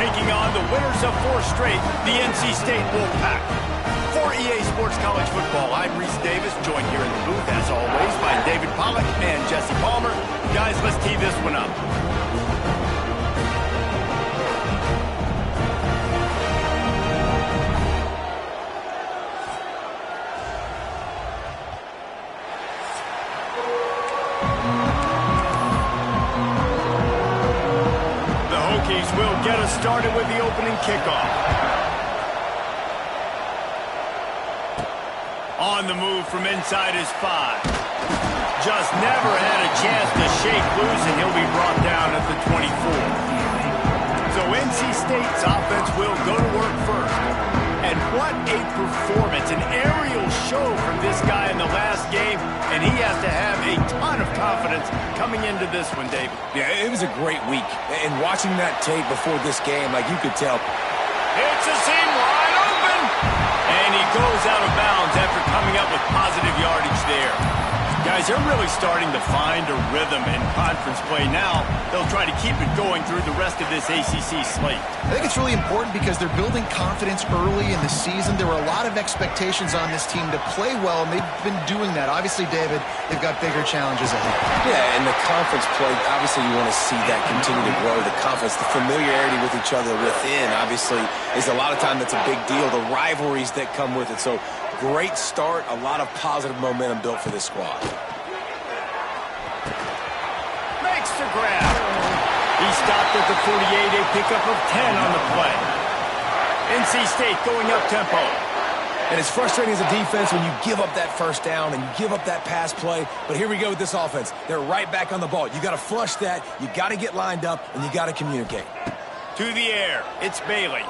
taking on the winners of 4 straight, the NC State Wolfpack. For EA Sports College Football, I'm Reese Davis, joined here in the booth, as always, by David Pollack and Jesse Palmer. Guys, let's tee this one up. Will get us started with the opening kickoff. On the move from inside his 5. Just never had a chance to shake loose, and he'll be brought down at the 24. So NC State's offense will go to work first. And what a performance, an aerial show from this guy in the last game, and he has to have a ton of confidence coming into this one, David. Yeah, it was a great week, and watching that tape before this game, like you could tell. It's a seam wide open, and he goes out of bounds after coming up with positive yardage there. Guys, they're really starting to find a rhythm in conference play now. They'll try to keep it going through the rest of this ACC slate. I think it's really important because they're building confidence early in the season. There were a lot of expectations on this team to play well, and they've been doing that. Obviously, David, they've got bigger challenges ahead. Yeah, and the conference play, obviously you want to see that continue to grow. The confidence, the familiarity with each other within, obviously, is a lot of time that's a big deal. The rivalries that come with it. So, great start, a lot of positive momentum built for this squad. Makes the grab. He stopped at the 48, a pickup of 10 on the play. NC State going up tempo. And it's frustrating as a defense when you give up that first down and you give up that pass play. But here we go with this offense. They're right back on the ball. You got to flush that. You got to get lined up, and you got to communicate. To the air. It's Bailey.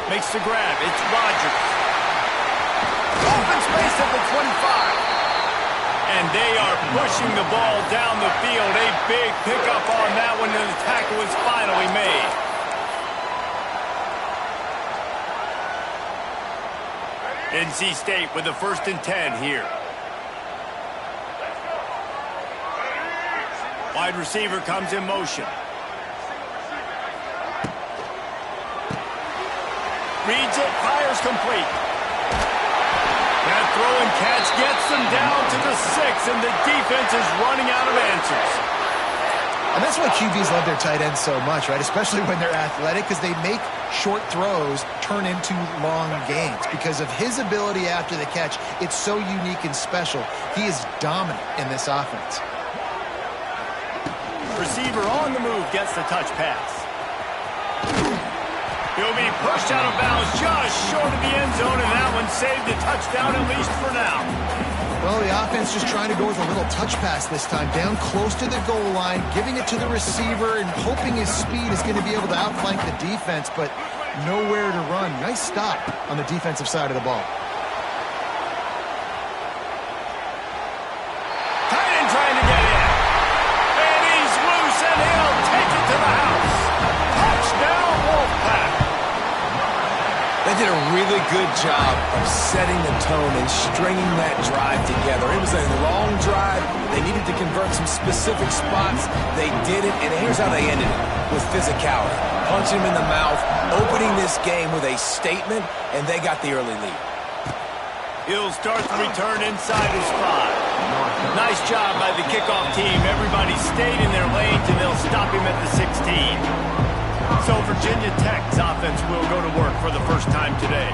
Makes the grab. It's Rogers. Open space at the 25. And they are pushing the ball down the field. A big pickup on that one, and the tackle is finally made. NC State with a 1st and 10 here. Wide receiver comes in motion. Reads it, fires complete. That throw and catch gets them down to the 6, and the defense is running out of answers. And that's why QBs love their tight ends so much, right? Especially when they're athletic, because they make short throws turn into long gains. Because of his ability after the catch, it's so unique and special. He is dominant in this offense. Receiver on the move gets the touch pass. He'll be pushed out of bounds just short of the end zone, and that one saved a touchdown, at least for now. Well, the offense just trying to go with a little touch pass this time, down close to the goal line, giving it to the receiver and hoping his speed is going to be able to outflank the defense, but nowhere to run. Nice stop on the defensive side of the ball. Tight end trying to get in. And he's loose, and he'll take it to the house. Touchdown, Wolfpack. They did a really good job of setting the tone and stringing that drive together. It was a long drive. They needed to convert some specific spots. They did it, and here's how they ended it, with physicality. Punching him in the mouth, opening this game with a statement, and they got the early lead. He'll start the return inside his 5. Nice job by the kickoff team. Everybody stayed in their lanes, and they'll stop him at the 16. So Virginia Tech's offense will go to work for the first time today.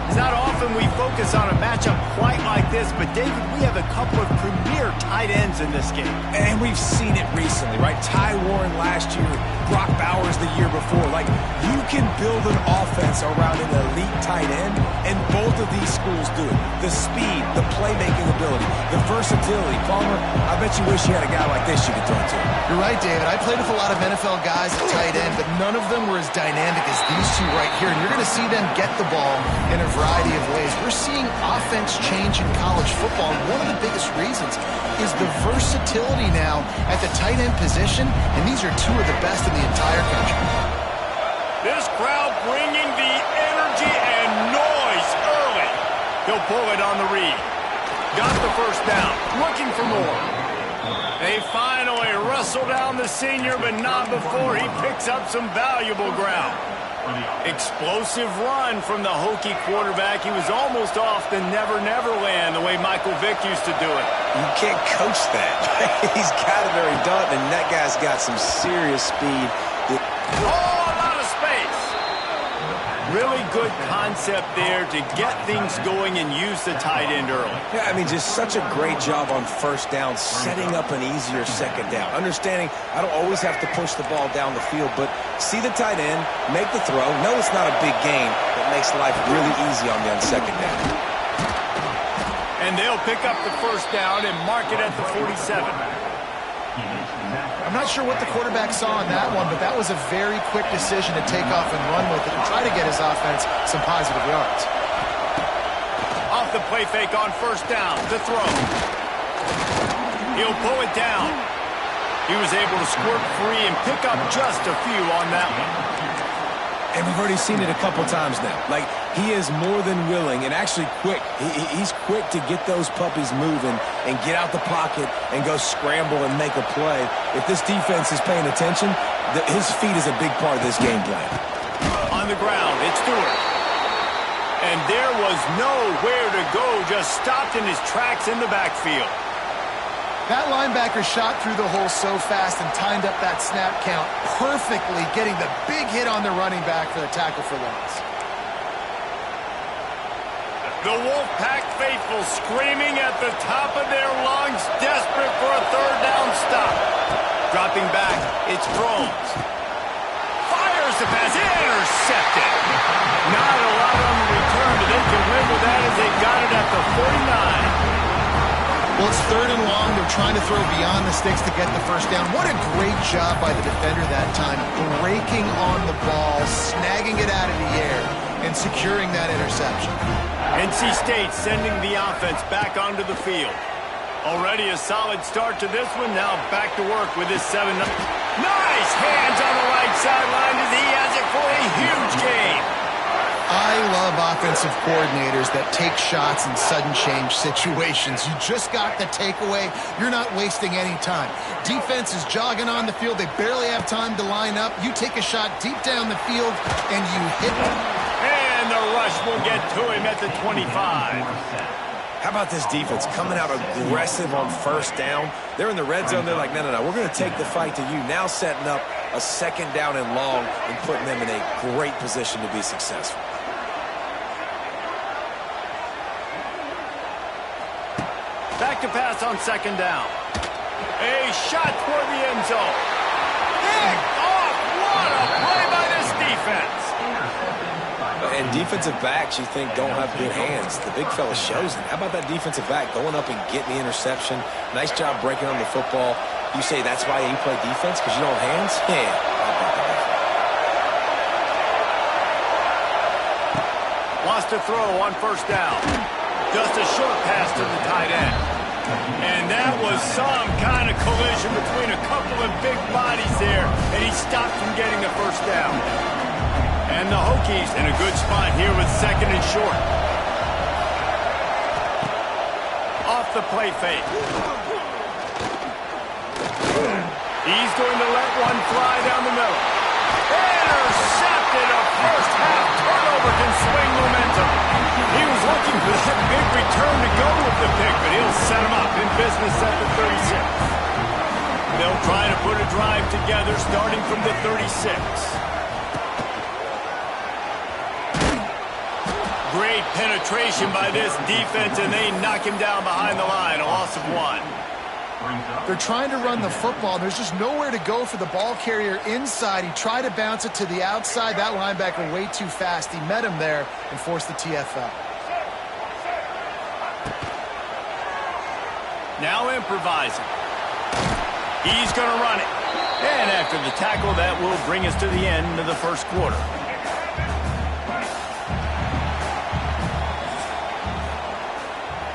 It's not often we focus on a matchup quite like this, but David, we have a couple of premier tight ends in this game. And we've seen it recently, right? Ty Warren last year, Brock Bowers the year before. Like, you can build an offense around an elite tight end, and both of these schools do it. The speed, the playmaking ability, the versatility. Palmer, I bet you wish you had a guy like this you could throw to. You're right, David. I played with a lot of NFL guys at tight end, but none of them were as dynamic as these two right here. And you're going to see them get the ball in a variety of ways. We're seeing offense change in college football, and one of the biggest reasons is the versatility now at the tight end position, and these are two of the best in the entire country. This crowd bringing the energy and noise early. He'll pull it on the read. Got the first down. Looking for more. They finally wrestle down the senior, but not before he picks up some valuable ground. Explosive run from the Hokie quarterback. He was almost off the Never Never Land the way Michael Vick used to do it. You can't coach that. He's got it or he doesn't, and that guy's got some serious speed. Oh, a lot of space. Really good concept there to get things going and use the tight end early. Yeah, I mean, just such a great job on first down, setting up an easier second down. Understanding I don't always have to push the ball down the field, but see the tight end, make the throw. No, it's not a big gain, but makes life really easy on me on second down. And they'll pick up the first down and mark it at the 47. I'm not sure what the quarterback saw on that one, but that was a very quick decision to take off and run with it and try to get his offense some positive yards. Off the play fake on first down to throw. He'll pull it down. He was able to squirt free and pick up just a few on that one. And we've already seen it a couple times now. Like, he is more than willing and actually quick. He's quick to get those puppies moving and get out the pocket and go scramble and make a play. If this defense is paying attention, his feet is a big part of this game plan. On the ground, it's Stewart. And there was nowhere to go, just stopped in his tracks in the backfield. That linebacker shot through the hole so fast and timed up that snap count perfectly, getting the big hit on the running back for the tackle for loss. The Wolfpack faithful screaming at the top of their lungs, desperate for a third down stop. Dropping back, it's Thrones. Fires the pass, intercepted. Not a lot on the return, but they can win with that as they got it at the 49. Well, it's third and long. They're trying to throw beyond the sticks to get the first down. What a great job by the defender that time, breaking on the ball, snagging it out of the air, and securing that interception. NC State sending the offense back onto the field. Already a solid start to this one. Now back to work with his 7. Nice hands on the right sideline as he has it for a huge gain. I love offensive coordinators that take shots in sudden change situations. You just got the takeaway. You're not wasting any time. Defense is jogging on the field. They barely have time to line up. You take a shot deep down the field, and you hit them. And the rush will get to him at the 25. How about this defense coming out aggressive on first down? They're in the red zone. They're like, no, we're going to take the fight to you. Now setting up a second down and long and putting them in a great position to be successful. Back to pass on second down. A shot toward the end zone. Picked off. What a play by this defense. And defensive backs, you think, don't have good hands. The big fella shows it. How about that defensive back going up and getting the interception? Nice job breaking on the football. You say that's why you play defense, because you don't have hands? Yeah. Wants to throw on first down. Just a short pass to the tight end. And that was some kind of collision between a couple of big bodies there, and he stopped from getting the first down. And the Hokies in a good spot here with second and short. Off the play fake. He's going to let one fly down the middle. Intercepted. A first half turnover can swing momentum. He was looking for that big return to go with the pick, but he'll set him up in business at the 36. They'll try to put a drive together starting from the 36. Great penetration by this defense, and they knock him down behind the line, a loss of 1. They're trying to run the football. There's just nowhere to go for the ball carrier inside. He tried to bounce it to the outside. That linebacker way too fast. He met him there and forced the TFL. Now improvising. He's going to run it. And after the tackle, that will bring us to the end of the first quarter.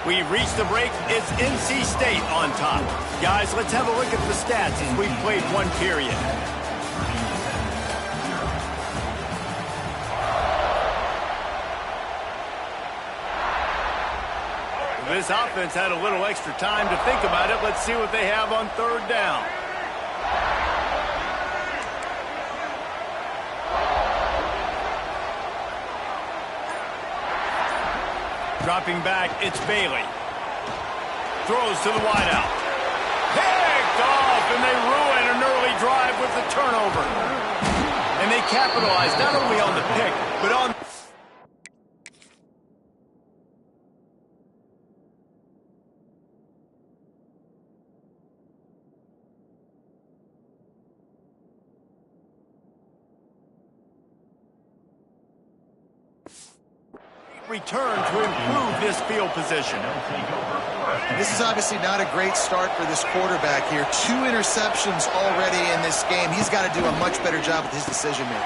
We've reached the break. It's NC State on top. Guys, let's have a look at the stats as we've played one period. this offense had a little extra time to think about it. Let's see what they have on third down. Dropping back, it's Bailey. Throws to the wideout. Picked off, and they ruin an early drive with the turnover. And they capitalize not only on the pick, but on... return to improve this field position. This is obviously not a great start for this quarterback here. 2 interceptions already in this game. He's got to do a much better job with his decision making.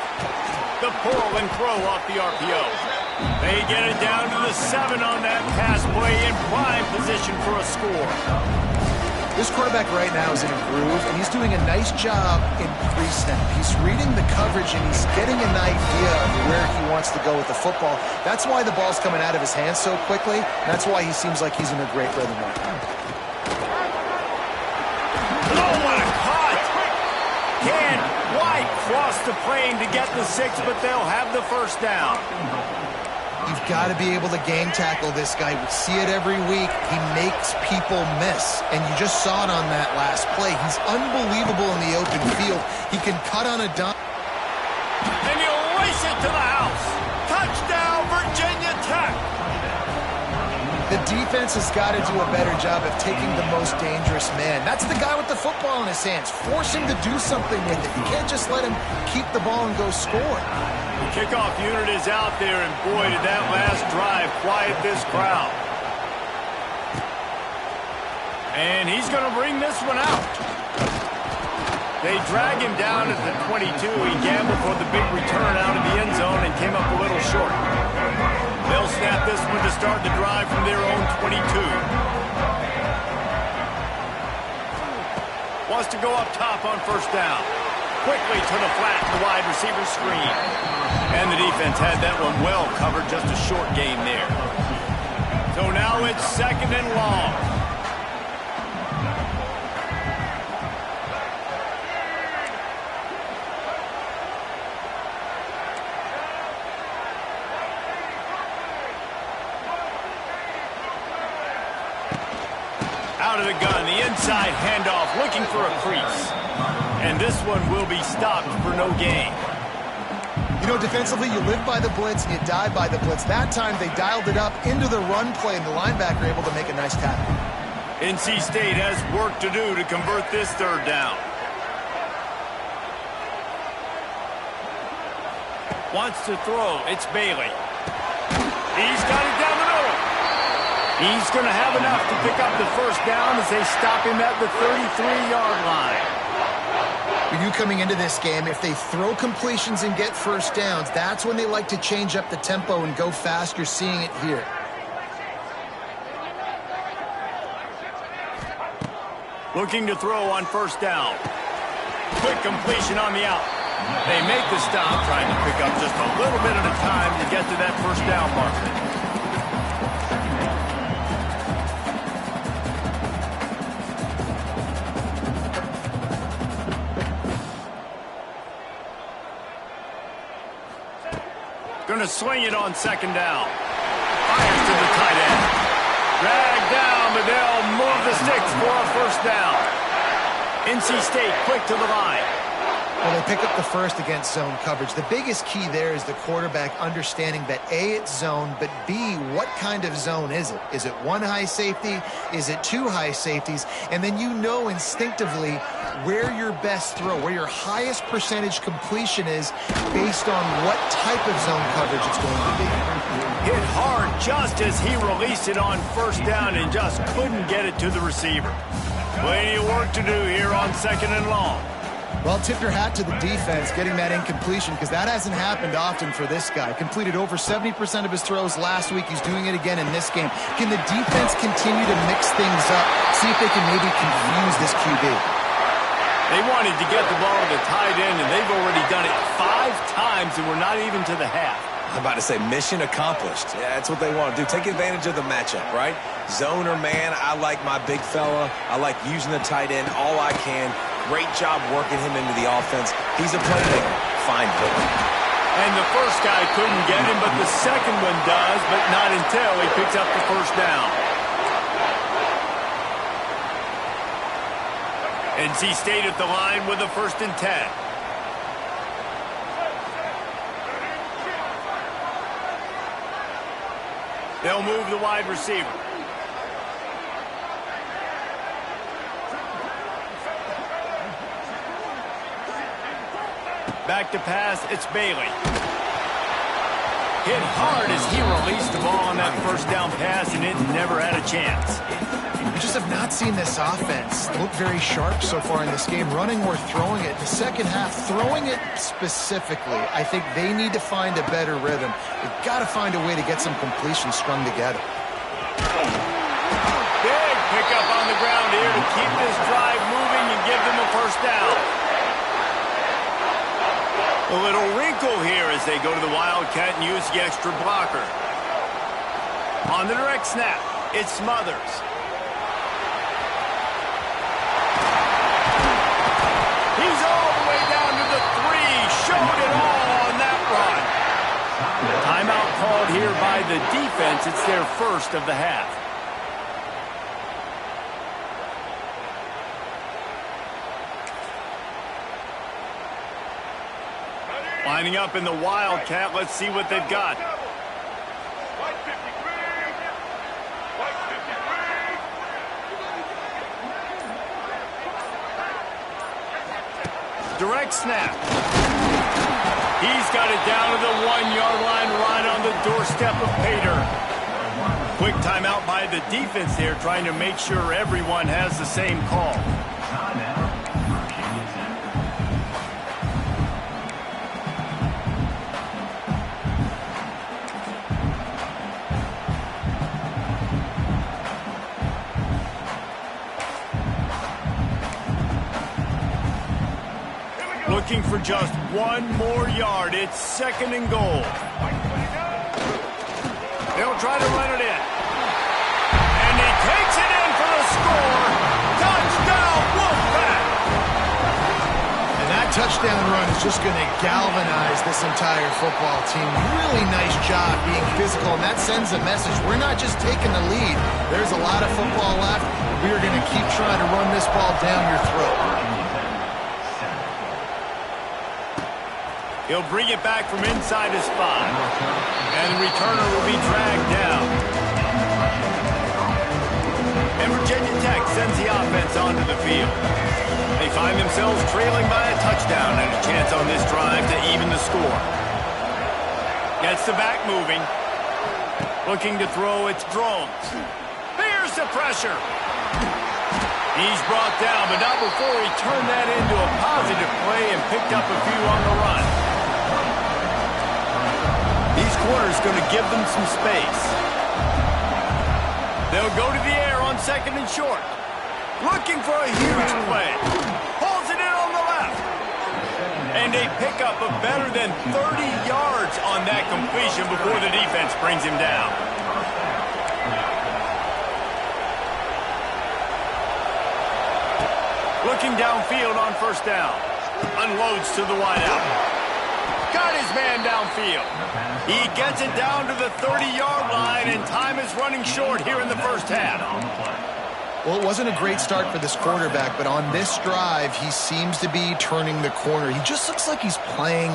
The pull and throw off the RPO. They get it down to the 7 on that pass play in prime position for a score. This quarterback right now is in a groove, and he's doing a nice job in pre-snap. He's reading the coverage, and he's getting an idea of where he wants to go with the football. That's why the ball's coming out of his hands so quickly. That's why he seems like he's in a great rhythm right now. Oh, what a cut! Can White cross the plane to get the 6, but they'll have the first down. You've got to be able to game tackle this guy. We see it every week. He makes people miss, and you just saw it on that last play. He's unbelievable in the open field. He can cut on a dime. And he'll race it to the house. Touchdown, Virginia Tech. The defense has got to do a better job of taking the most dangerous man. That's the guy with the football in his hands. Force him to do something with it. You can't just let him keep the ball and go score. The kickoff unit is out there, and boy, did that last drive quiet this crowd. And he's going to bring this one out. They drag him down at the 22. He gambled for the big return out of the end zone and came up a little short. They'll snap this one to start the drive from their own 22. Wants to go up top on first down. Quickly to the flat, the wide receiver screen. And the defense had that one well covered, just a short game there. So now it's 2nd and long. Out of the gun, the inside handoff, looking for a crease. And this one will be stopped for no gain. You know, defensively, you live by the blitz and you die by the blitz. That time, they dialed it up into the run play, and the linebacker able to make a nice tackle. NC State has work to do to convert this 3rd down. Wants to throw. It's Bailey. He's got it down the middle. He's going to have enough to pick up the first down as they stop him at the 33-yard line. For you coming into this game, if they throw completions and get first downs, that's when they like to change up the tempo and go fast. You're seeing it here. Looking to throw on first down. Quick completion on the out. They make the stop, trying to pick up just a little bit at a time to get to that first down marker. Going to swing it on 2nd down. Fires to the tight end. Dragged down, but they'll move the sticks for a first down. NC State quick to the line. Well, they pick up the first against zone coverage. The biggest key there is the quarterback understanding that A, it's zone, but B, what kind of zone is it? Is it 1 high safety? Is it 2 high safeties? And then you know instinctively where your best throw, where your highest percentage completion is based on what type of zone coverage it's going to be. Hit hard just as he released it on first down and just couldn't get it to the receiver. Plenty of work to do here on 2nd and long. Well, tip your hat to the defense getting that incompletion, because that hasn't happened often for this guy. Completed over 70% of his throws last week. He's doing it again in this game. Can the defense continue to mix things up? See if they can maybe confuse this QB. They wanted to get the ball to the tight end, and they've already done it 5 times, and we're not even to the half. I'm about to say mission accomplished. Yeah, that's what they want to do. Take advantage of the matchup, right? Zone or man, I like my big fella. I like using the tight end all I can. Great job working him into the offense. He's a playmaker. Fine play. And the first guy couldn't get him, but the second one does, but not until he picks up the first down. NC State at the line with a 1st and 10. They'll move the wide receiver. Back to pass, it's Bailey. Hit hard as he released the ball on that first down pass, and it never had a chance. We just have not seen this offense look very sharp so far in this game, running or throwing it. The second half, throwing it specifically, I think they need to find a better rhythm. They've got to find a way to get some completions strung together. Big pickup on the ground here to keep this drive moving and give them a first down. A little wrinkle here as they go to the Wildcat and use the extra blocker. On the direct snap, it's Smothers. He's all the way down to the 3. Showed it all on that run. Timeout called here by the defense. It's their first of the half. Lining up in the Wildcat. Let's see what they've got. Direct snap. He's got it down to the 1-yard line right on the doorstep of Pater. Quick timeout by the defense here, trying to make sure everyone has the same call. Looking for just one more yard. It's 2nd and goal. They'll try to run it in. And he takes it in for the score. Touchdown, Wolfpack! And that touchdown run is just going to galvanize this entire football team. Really nice job being physical, and that sends a message. We're not just taking the lead. There's a lot of football left. We are going to keep trying to run this ball down your throat. He'll bring it back from inside his 5. And the returner will be dragged down. And Virginia Tech sends the offense onto the field. They find themselves trailing by a touchdown and a chance on this drive to even the score. Gets the back moving. Looking to throw, it's Drones. There's the pressure. He's brought down, but not before he turned that into a positive play and picked up a few on the run. These corners going to give them some space. They'll go to the air on 2nd and short. Looking for a huge play. Pulls it in on the left. And a pickup of better than 30 yards on that completion before the defense brings him down. Looking downfield on 1st down. Unloads to the wideout. Got his man downfield. He gets it down to the 30-yard line, and time is running short here in the first half. Well, it wasn't a great start for this quarterback, but on this drive, he seems to be turning the corner. He just looks like he's playing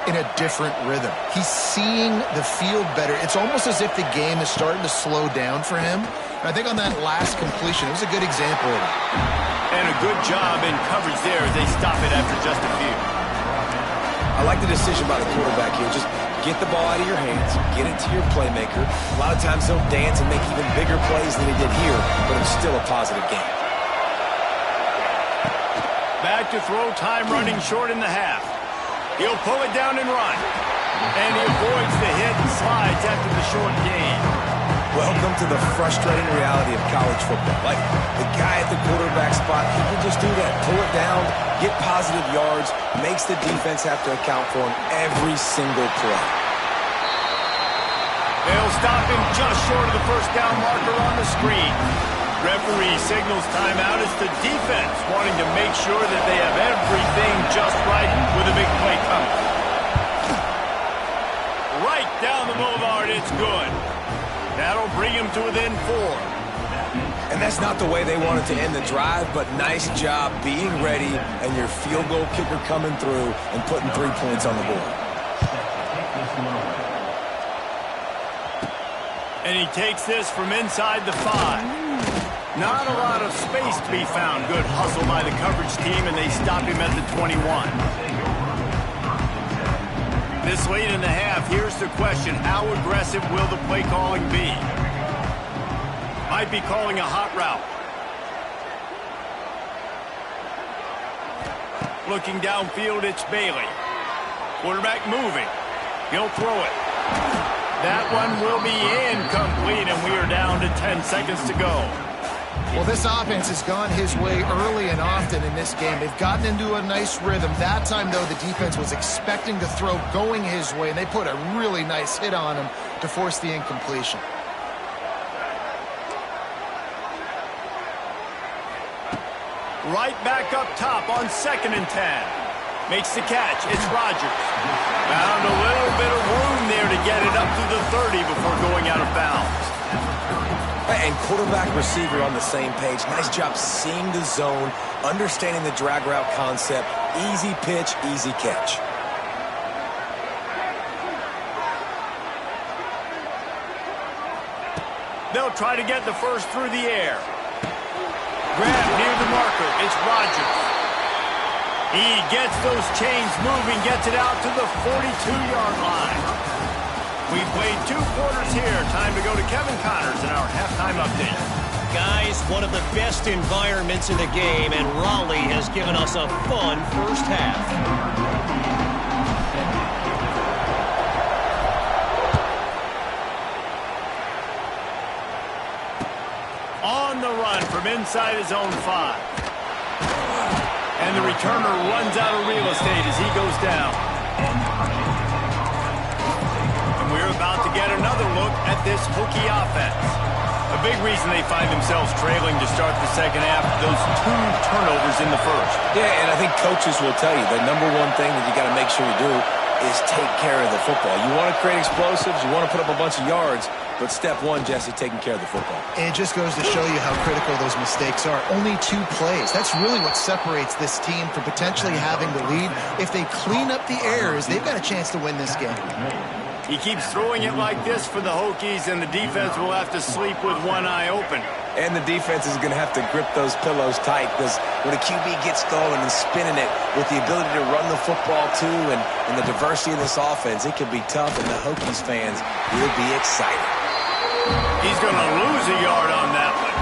in a different rhythm. He's seeing the field better. It's almost as if the game is starting to slow down for him. And I think on that last completion, it was a good example of it. And a good job in coverage there as they stop it after just a few. I like the decision by the quarterback here. Just get the ball out of your hands, get it to your playmaker. A lot of times he'll dance and make even bigger plays than he did here, but it's still a positive game. Back to throw, time running short in the half. He'll pull it down and run. And he avoids the hit and slides after the short gain. Welcome to the frustrating reality of college football. Like, the guy at the quarterback spot, he can just do that. Pull it down, get positive yards, makes the defense have to account for him every single play. They'll stop him just short of the first down marker on the screen. Referee signals timeout as the defense wanting to make sure that they have everything just right with a big play coming. Right down the boulevard, it's good. That'll bring him to within 4. And that's not the way they wanted to end the drive, but nice job being ready and your field goal kicker coming through and putting 3 points on the board. And he takes this from inside the 5. Not a lot of space to be found. Good hustle by the coverage team, and they stop him at the 21. This late in the half, here's the question. How aggressive will the play calling be? Might be calling a hot route. Looking downfield, it's Bailey. Quarterback moving. He'll throw it. That one will be incomplete, and we are down to 10 seconds to go. Well, this offense has gone his way early and often in this game. They've gotten into a nice rhythm. That time, though, the defense was expecting to throw going his way, and they put a really nice hit on him to force the incompletion. Right back up top on 2nd and 10. Makes the catch. It's Rodgers. Found a little bit of room there to get it up to the 30 before going out of bounds. And quarterback receiver on the same page. Nice job seeing the zone, understanding the drag route concept. Easy pitch, easy catch. They'll try to get the first through the air. Grab near the marker. It's Rodgers. He gets those chains moving, gets it out to the 42-yard line. We've played 2 quarters here. Time to go to Kevin Connors in our halftime update. Guys, one of the best environments in the game, and Raleigh has given us a fun first half. On the run from inside his own 5. And the returner runs out of real estate as he goes down. We're about to get another look at this Hokie offense. A big reason they find themselves trailing to start the second half, those 2 turnovers in the first. Yeah, and I think coaches will tell you the number one thing that you got to make sure you do is take care of the football. You want to create explosives, you want to put up a bunch of yards, but step 1, Jesse, taking care of the football. And it just goes to show you how critical those mistakes are. Only 2 plays. That's really what separates this team from potentially having the lead. If they clean up the errors, they've got a chance to win this game. He keeps throwing it like this for the Hokies, and the defense will have to sleep with one eye open. And the defense is going to have to grip those pillows tight, because when a QB gets going and spinning it with the ability to run the football too and the diversity of this offense, it could be tough, and the Hokies fans will be excited. He's going to lose a yard on that one.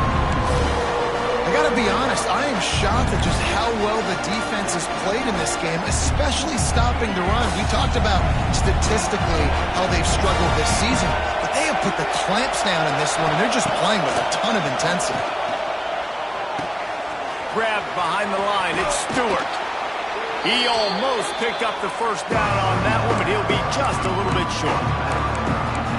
I got to be honest, I am shocked at just how well the defense has played in this game, especially stopping the run. We talked about statistically how they've struggled this season, but they have put the clamps down in this one, and they're just playing with a ton of intensity. Grabbed behind the line, it's Stewart. He almost picked up the first down on that one, but he'll be just a little bit short.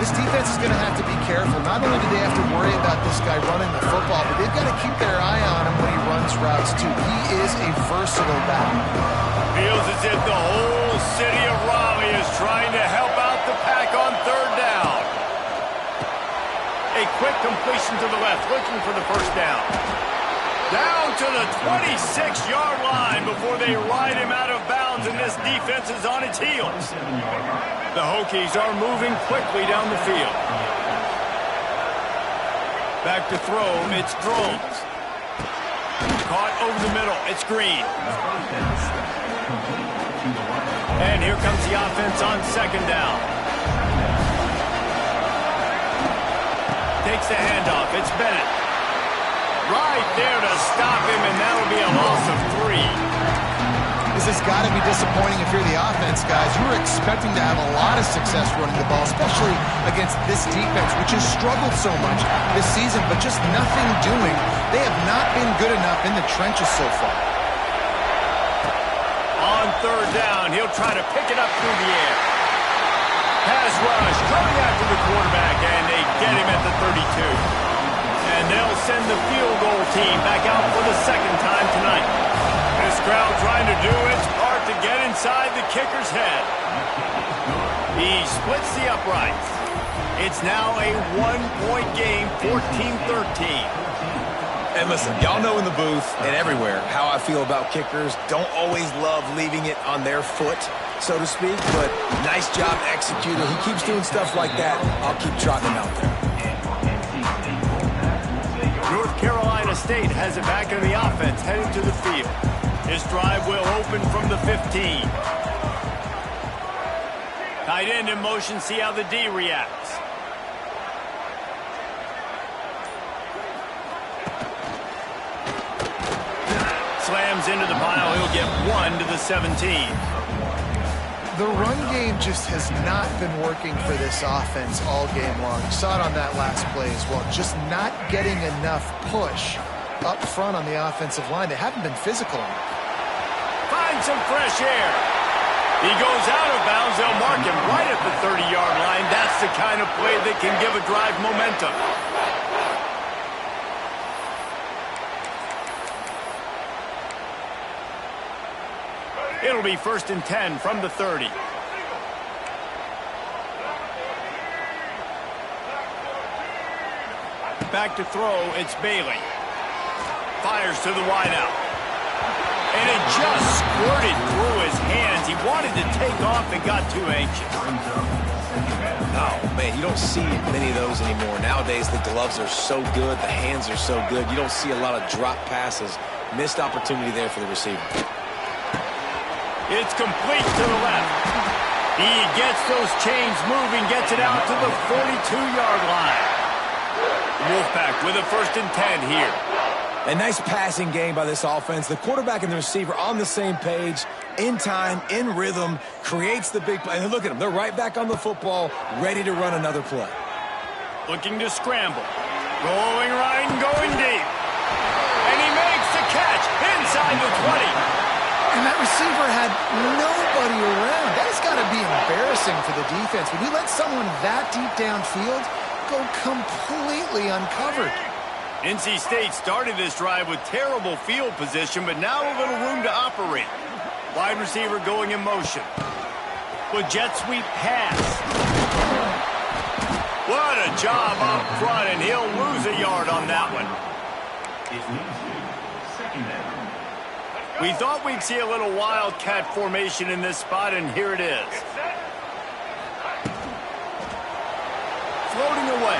This defense is going to have to be careful. Not only do they have to worry about this guy running the football, but they've got to keep their eye on him when he runs routes, too. He is a versatile back. Feels as if the whole city of Raleigh is trying to help out the pack on 3rd down. A quick completion to the left, looking for the first down. Down to the 26-yard line before they ride him out of bounds, and this defense is on its heels. The Hokies are moving quickly down the field. Back to throw, it's Drones. Caught over the middle, it's Green. And here comes the offense on 2nd down. Takes the handoff, it's Bennett. Right there to stop him, and that'll be a loss of 3. This has got to be disappointing if you're the offense, guys. You were expecting to have a lot of success running the ball, especially against this defense, which has struggled so much this season, but just nothing doing. They have not been good enough in the trenches so far. On 3rd down, he'll try to pick it up through the air. pass rush coming after the quarterback, and they get him at the 32. And they'll send the field goal team back out for the second time tonight. This crowd trying to do its part to get inside the kicker's head. He splits the uprights. It's now a one-point game, 14-13. And listen, y'all know in the booth and everywhere how I feel about kickers. Don't always love leaving it on their foot, so to speak, but nice job executing. He keeps doing stuff like that. I'll keep trotting him out there. North Carolina State has it back in the offense, headed to the field. This drive will open from the 15. Tight end in motion, see how the D reacts. Slams into the pile, he'll get 1 to the 17. The run game just has not been working for this offense all game long. You saw it on that last play as well. Just not getting enough push up front on the offensive line. They haven't been physical enough. Find some fresh air. He goes out of bounds. They'll mark him right at the 30-yard line. That's the kind of play that can give a drive momentum. It'll be 1st and 10 from the 30. Back to throw, it's Bailey. Fires to the wideout. And it just squirted through his hands. He wanted to take off and got too anxious. Oh, man, you don't see many of those anymore. Nowadays, the gloves are so good, the hands are so good. You don't see a lot of drop passes. Missed opportunity there for the receiver. It's complete to the left. He gets those chains moving, gets it out to the 42-yard line. Wolfpack with a 1st and 10 here. A nice passing game by this offense. The quarterback and the receiver on the same page, in time, in rhythm, creates the big play. And look at them. They're right back on the football, ready to run another play. Looking to scramble. Rolling right and going deep. And he makes the catch inside the 20. And that receiver had nobody around. That has got to be embarrassing for the defense. When you let someone that deep downfield go completely uncovered. NC State started this drive with terrible field position, but now a little room to operate. Wide receiver going in motion. With jet sweep pass. What a job up front, and he'll lose a yard on that one. We thought we'd see a little wildcat formation in this spot, and here it is. Floating away.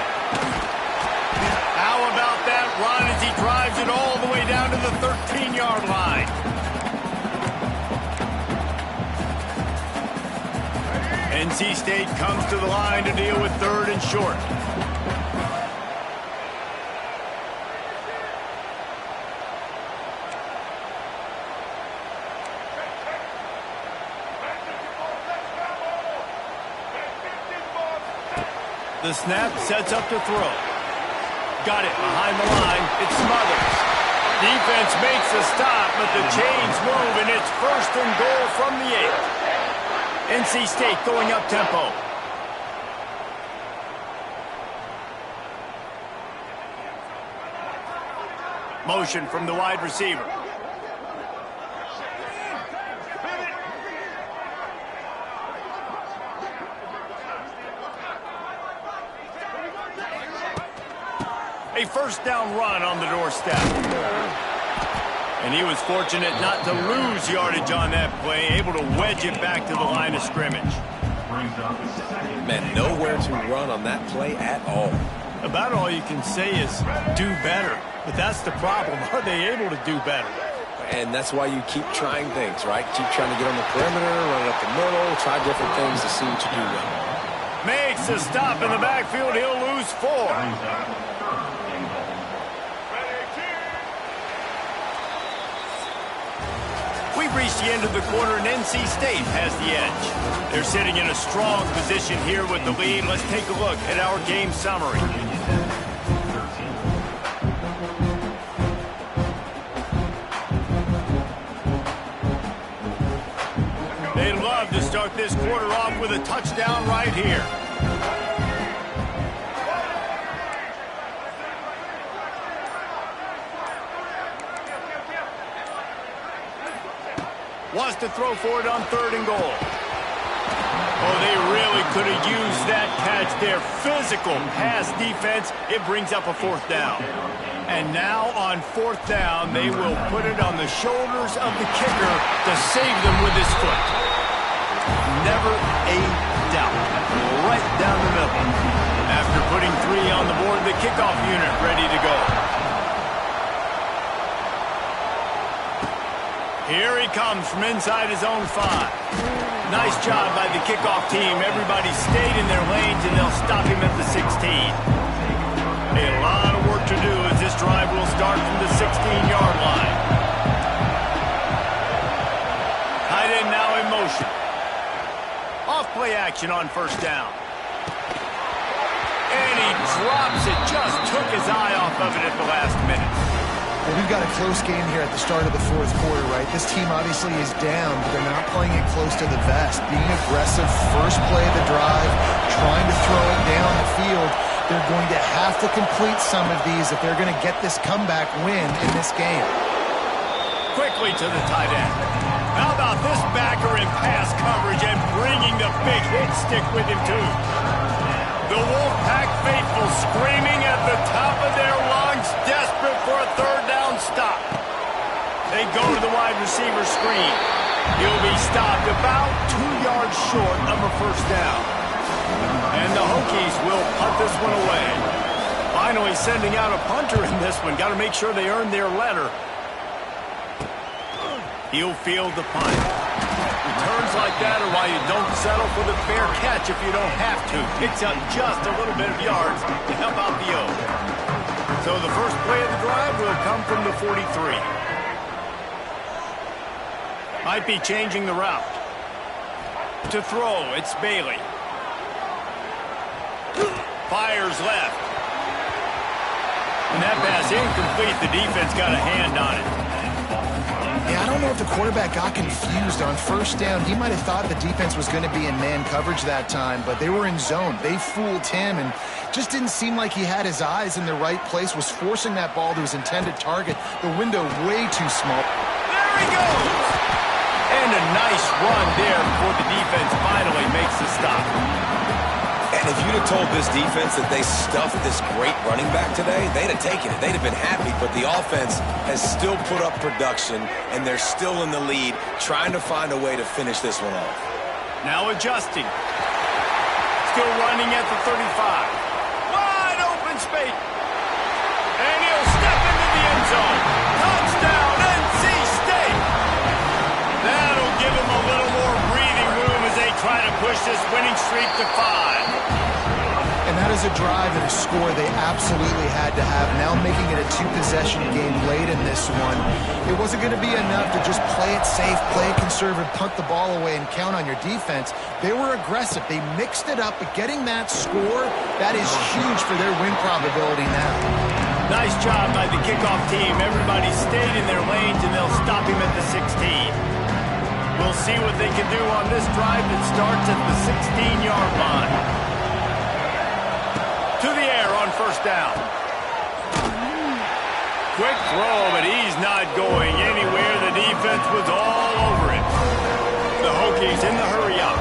How about that run as he drives it all the way down to the 13-yard line? NC State comes to the line to deal with 3rd and short. The snap sets up to throw. Got it behind the line. It's Smothers. Defense makes the stop, but the chains move, and it's 1st and goal from the 8. NC State going up tempo. Motion from the wide receiver. A 1st down run on the doorstep. And he was fortunate not to lose yardage on that play, able to wedge it back to the line of scrimmage. Man, nowhere to run on that play at all. About all you can say is do better. But that's the problem. Are they able to do better? And that's why you keep trying things, right? Keep trying to get on the perimeter, run it up the middle, try different things to see what you do well. Makes a stop in the backfield. He'll lose 4. We've reached the end of the quarter, and NC State has the edge. They're sitting in a strong position here with the lead. Let's take a look at our game summary. They love to start this quarter off with a touchdown right here. Wants to throw for it on 3rd and goal. Oh, they really could have used that catch there. Physical pass defense. It brings up a 4th down. And now on 4th down, they will put it on the shoulders of the kicker to save them with his foot. Never a doubt. Right down the middle. After putting 3 on the board, the kickoff unit ready to go. Here he comes from inside his own 5. Nice job by the kickoff team. Everybody stayed in their lanes, and they'll stop him at the 16. A lot of work to do as this drive will start from the 16-yard line. Tight end now in motion. Off-play action on 1st down. And he drops it. Just took his eye off of it at the last minute. Well, we've got a close game here at the start of the 4th quarter, right? This team obviously is down, but they're not playing it close to the vest. Being aggressive, first play of the drive, trying to throw it down the field. They're going to have to complete some of these if they're going to get this comeback win in this game. Quickly to the tight end. How about this backer in pass coverage and bringing the big hit stick with him, too? The Wolfpack faithful screaming at the top of their lungs, desperate for a 3rd down stop. They go to the wide receiver screen. He'll be stopped about 2 yards short of a 1st down. And the Hokies will punt this one away. Finally sending out a punter in this one. Got to make sure they earn their letter. He'll field the punt. Returns like that are why you don't settle for the fair catch if you don't have to. Picks up just a little bit of yards to help out the O. So the first play of the drive will come from the 43. Might be changing the route. To throw, it's Bailey. Fires left. And that pass incomplete. The defense got a hand on it. Yeah, I don't know if the quarterback got confused on 1st down. He might have thought the defense was going to be in man coverage that time, but they were in zone. They fooled him and just didn't seem like he had his eyes in the right place, was forcing that ball to his intended target. The window way too small. There he goes! And a nice run there before the defense finally makes the stop. And if you'd have told this defense that they stuffed this great running back today, they'd have taken it. They'd have been happy, but the offense has still put up production, and they're still in the lead, trying to find a way to finish this one off. Now adjusting. Still running at the 35. Wide open space. And he'll step into the end zone. Touchdown, NC State. That'll give him a little more breathing room as they try to push this winning streak to 5. And that is a drive and a score they absolutely had to have. Now making it a 2-possession game late in this one. It wasn't going to be enough to just play it safe, play it conservative, punt the ball away, and count on your defense. They were aggressive. They mixed it up, but getting that score, that is huge for their win probability now. Nice job by the kickoff team. Everybody stayed in their lanes, and they'll stop him at the 16. We'll see what they can do on this drive that starts at the 16-yard line. To the air on 1st down. Quick throw, but he's not going anywhere. The defense was all over it. The Hokies in the hurry up.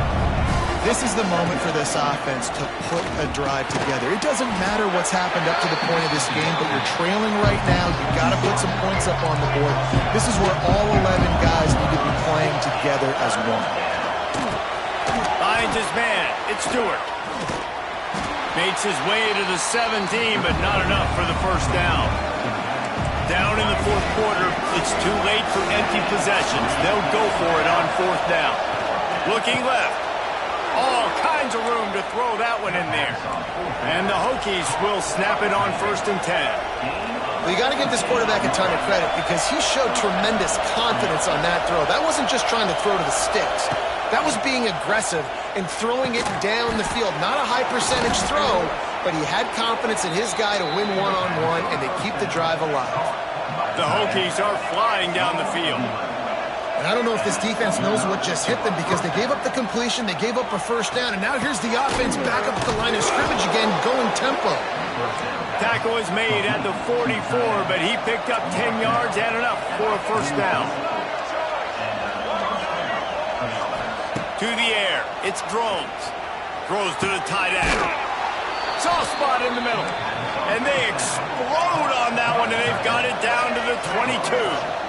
This is the moment for this offense to put a drive together. It doesn't matter what's happened up to the point of this game, but you're trailing right now. You've got to put some points up on the board. This is where all 11 guys need to be playing together as one. Finds his man. It's Stewart. Makes his way to the 17, but not enough for the 1st down. Down in the 4th quarter, it's too late for empty possessions. They'll go for it on 4th down. Looking left. All kinds of room to throw that one in there. And the Hokies will snap it on 1st and 10. Well, you got to give this quarterback a ton of credit because he showed tremendous confidence on that throw. That wasn't just trying to throw to the sticks. That was being aggressive and throwing it down the field. Not a high percentage throw, but he had confidence in his guy to win one-on-one, and they keep the drive alive. The Hokies are flying down the field. And I don't know if this defense knows what just hit them because they gave up the completion, they gave up a first down, and now here's the offense back up at the line of scrimmage again, going tempo. Tackle was made at the 44, but he picked up 10 yards and enough for a first down. To the air, it's Drones. Throws to the tight end. Soft spot in the middle. And they explode on that one, and they've got it down to the 22.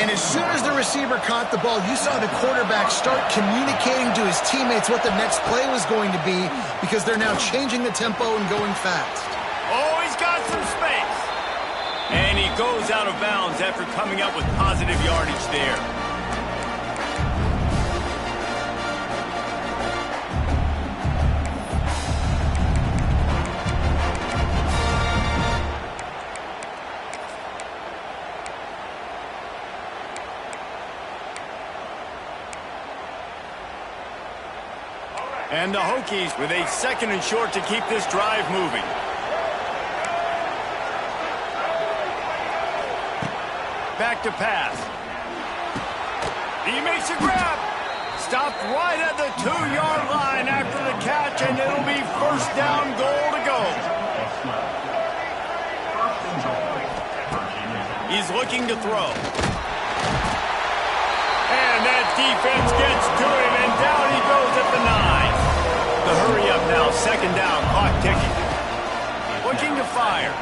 And as soon as the receiver caught the ball, you saw the quarterback start communicating to his teammates what the next play was going to be because they're now changing the tempo and going fast. Oh, he's got some space. And he goes out of bounds after coming up with positive yardage there. And the Hokies with a 2nd and short to keep this drive moving. Back to pass. He makes a grab. Stopped right at the 2-yard line after the catch, and it'll be first down goal to go. He's looking to throw. And that defense gets to him, and down he goes at the 9. The hurry up now, 2nd down, clock ticking. Looking to fire.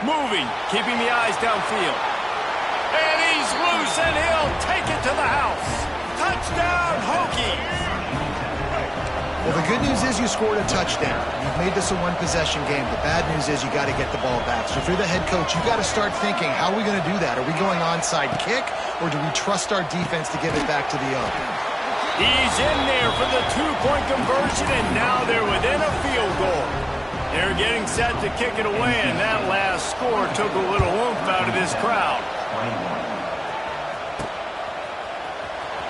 Moving, keeping the eyes downfield. And he's loose, and he'll take it to the house. Touchdown, Hokies! Well, the good news is you scored a touchdown. You've made this a one-possession game. The bad news is you got to get the ball back. So if you're the head coach, you got to start thinking, how are we going to do that? Are we going onside kick, or do we trust our defense to give it back to the other? He's in there for the 2-point conversion, and now they're within a field goal. They're getting set to kick it away, and that last score took a little oomph out of this crowd.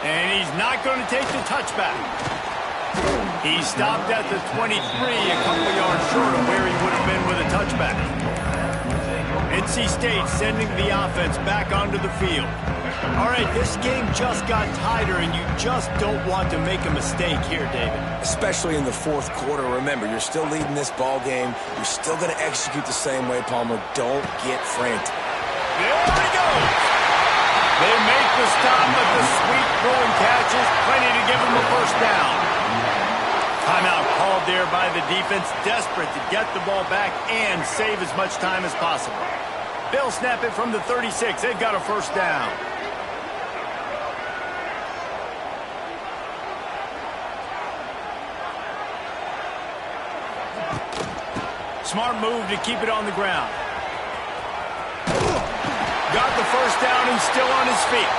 And he's not going to take the touchback. He stopped at the 23, a couple of yards short of where he would have been with a touchback. NC State sending the offense back onto the field. All right, this game just got tighter, and you just don't want to make a mistake here, David. Especially in the 4th quarter. Remember, you're still leading this ball game. You're still going to execute the same way, Palmer. Don't get frantic. There he goes. They make the stop, but the sweet throwing catch is plenty to give them a first down. Timeout called there by the defense, desperate to get the ball back and save as much time as possible. They'll snap it from the 36. They've got a first down. Smart move to keep it on the ground. Got the first down and still on his feet.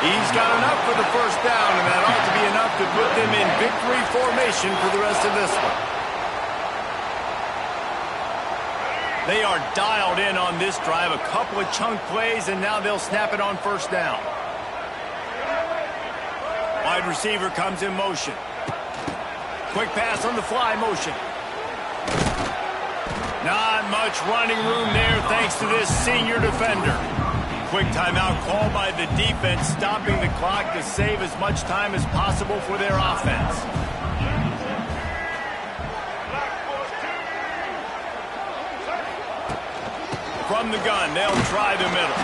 He's got enough for the first down, and that ought to be enough to put them in victory formation for the rest of this one. They are dialed in on this drive, a couple of chunk plays, and now they'll snap it on first down. Wide receiver comes in motion. Quick pass on the fly motion. Not much running room there thanks to this senior defender. Quick timeout called by the defense, stopping the clock to save as much time as possible for their offense. From the gun, they'll try the middle.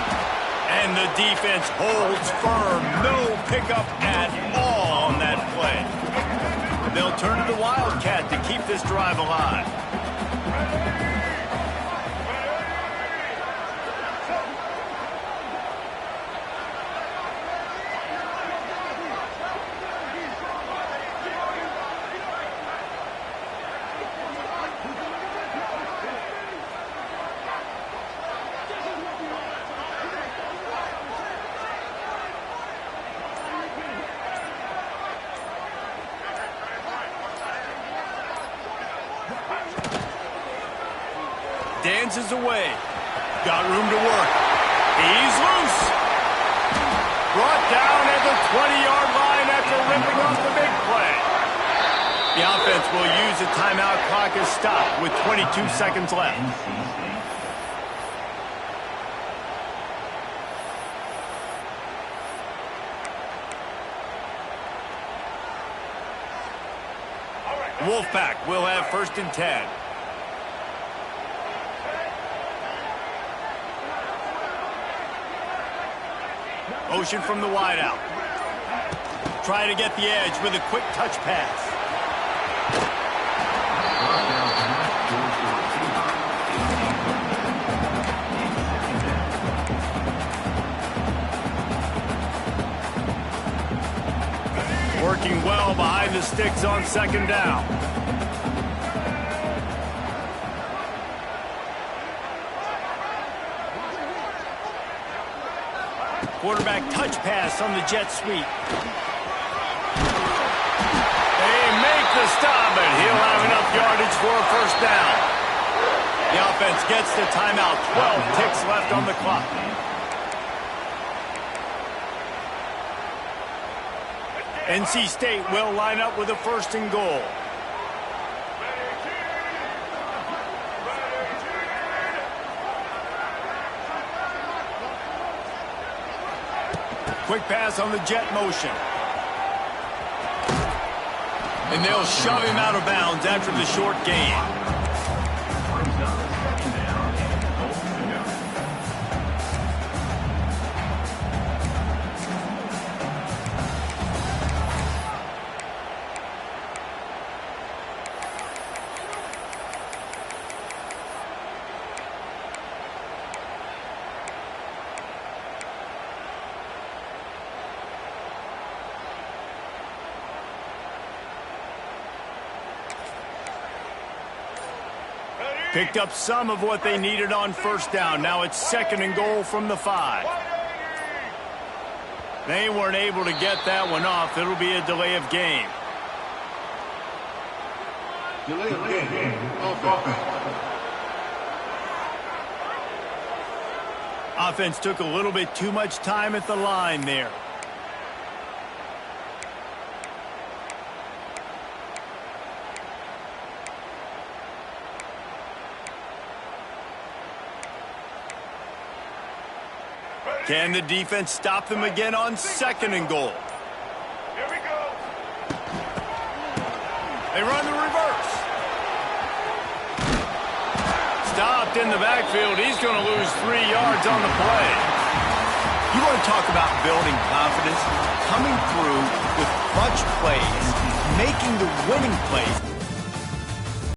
And the defense holds firm. No pickup at all on that play. They'll turn to the Wildcat to keep this drive alive. Dances away. Got room to work. He's loose. Brought down at the 20-yard line after ripping off the big play. The offense will use the timeout clock as stopped with 22 seconds left. Wolfpack will have 1st and 10. Motion from the wideout. Try to get the edge with a quick touch pass. Working well behind the sticks on 2nd down. Quarterback touch pass on the jet sweep. They make the stop, and he'll have enough yardage for a 1st down. The offense gets the timeout. 12 ticks left on the clock. NC State will line up with a 1st and goal. Quick pass on the jet motion. And they'll shove him out of bounds after the short gain. Picked up some of what they needed on 1st down. Now it's 2nd and goal from the 5. They weren't able to get that one off. It'll be a delay of game. Delay of game. Offense took a little bit too much time at the line there. Can the defense stop them again on 2nd and goal? Here we go. They run the reverse. Stopped in the backfield. He's going to lose 3 yards on the play. You want to talk about building confidence? Coming through with clutch plays, making the winning plays.